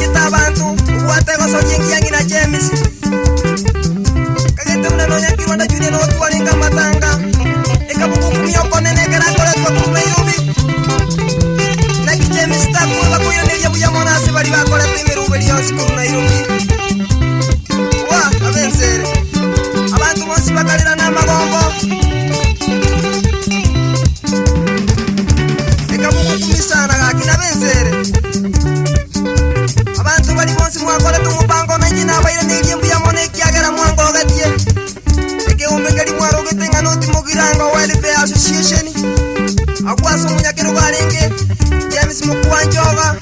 Kita bantu buat goso jengiang ina James. Kagete una nonya kiwanda juni no tuwa ninga matanga. Eka buku kumio konene kera kore kwa kumbe yubi. Naki James taku bako yone ya buya mona se bari bakore timiru bari yosikuru na irumbi. Wa abensere. Abantu bonsi bakalira na magombo. Eka buku kumisana gakina bensere. Abantu bali bonsi mwakole tumupango menjina bayire n'ebyembu ya mone kyagera mwango gatie. Eke umbegeri mwaro getenga noti mugirango welfare association. Akwaso munyakero barenge James Mukwanjoga.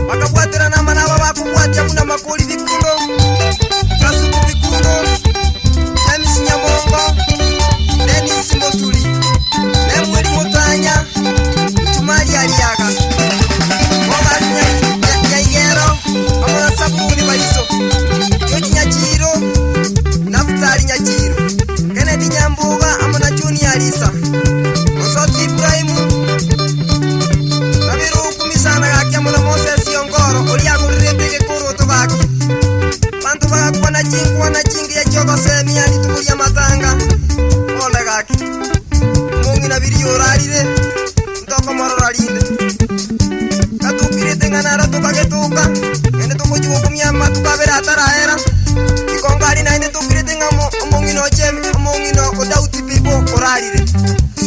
Bakabwatira nama naba bakubwatya kuna makoli bikundo. Kasuku bikundo. James Nyamongo. Dennis Motuli. Nemweli Mutanya. Tumali aliaga. Amona sabuni baliso Joji Nyachiro Naftali Nyachiro Kennedy Nyambuga amona Junior Lisa Osoti Ibrahim Nabiru kumisana gaki amona Moses Yongoro Olia kurirete kuru togaki Bantu baka kuwana jingi ya jogo semi ya nitukulia matanga Ole gaki Mungi na biri yorarire Ndoko mororarinde Katukiri tenganara tukagetuka Ene tukujibu kumyama tukabera atarahera Kikongari na ene tukiri tengamo Omongino jem, omongino odauti pipo orarire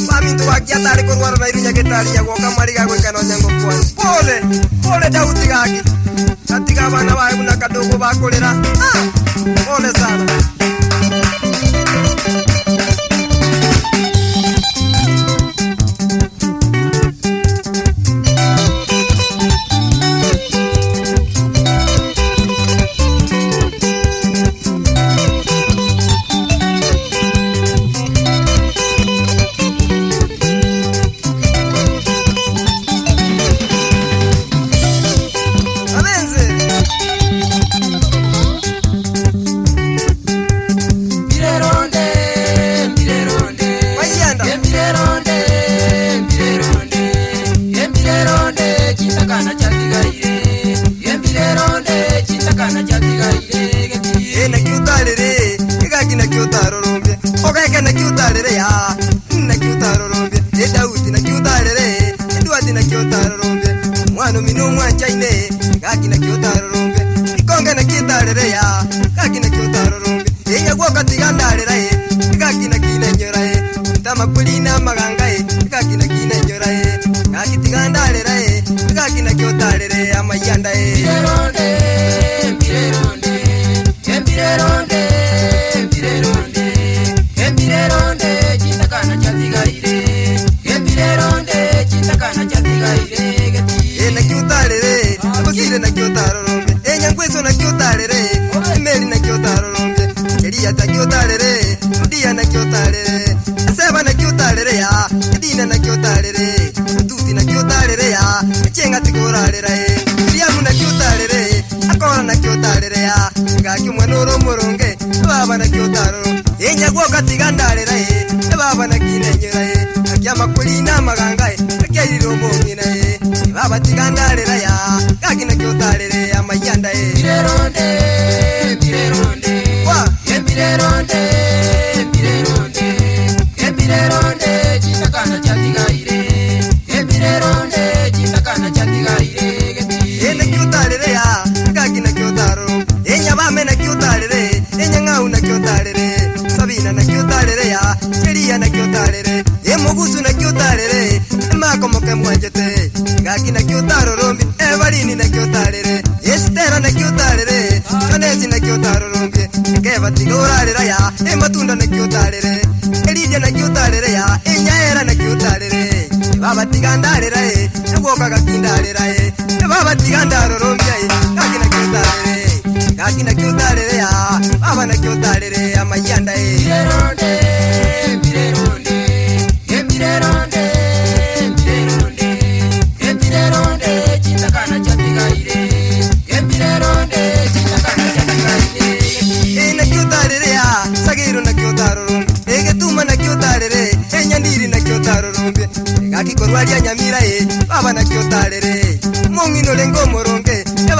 Pamintu wakia tari korwaro na irunya ketari ya woka mariga kwe kano nyango kwani Pole dauti gaki Katika bana wa ebuna kadogo bakolera Pole sana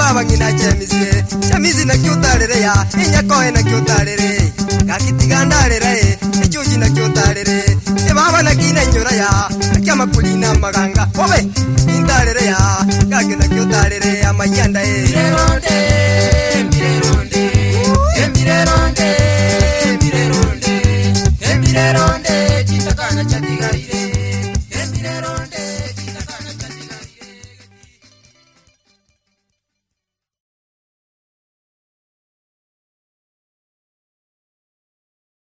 baba ngina chemizie chemizi na kyotarere ya inya koe na kyotarere gakitigandalere echuji na kyotarere e baba na kina njora ya kama kulina maganga obe indalere ya gakina kyotarere amayanda